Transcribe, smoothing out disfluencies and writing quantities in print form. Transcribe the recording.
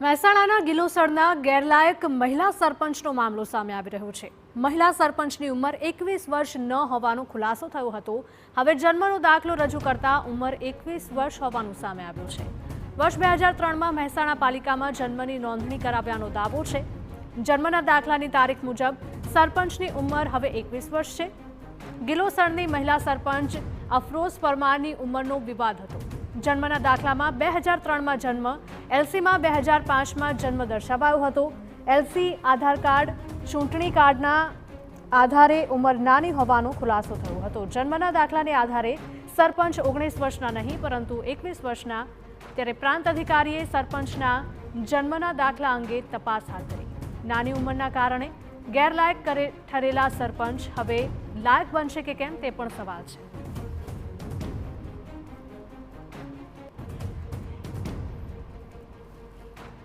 મહેસાણાના ગિલોસરના ગેરલાયક મહિલા સરપંચનો મામલો સામે આવી રહ્યો છે। મહિલા સરપંચની ઉંમર 21 વર્ષ ન હોવાનો ખુલાસો થયો હતો। હવે જન્મનો દાખલો રજૂ કરતા ઉંમર 21 વર્ષ હોવાનું સામે આવ્યું છે। વર્ષ 2003માં મહેસાણા પાલિકામાં જન્મની નોંધણી કરાવ્યાનો દાવો છે। જન્મના દાખલાની તારીખ મુજબ સરપંચની ઉંમર હવે 21 વર્ષ છે। ગિલોસરની મહિલા સરપંચ અફરોઝ પરમારની ઉંમરનો વિવાદ હતો। જન્મના દાખલામાં 2003માં જન્મ, એલસીમાં 2005માં જન્મ દર્શાવાયો હતો। એલસી, આધાર કાર્ડ, ચૂંટણી કાર્ડના આધારે ઉંમર નાની હોવાનો ખુલાસો થયો હતો। જન્મના દાખલાને આધારે સરપંચ 19 વર્ષના નહીં પરંતુ 21 વર્ષના, ત્યારે પ્રાંત અધિકારીએ સરપંચના જન્મના દાખલા અંગે તપાસ હાથ ધરી। નાની ઉંમરના કારણે ગેરલાયક ઠરેલા સરપંચ હવે લાયક બનશે કે કેમ તે પણ સવાલ છે।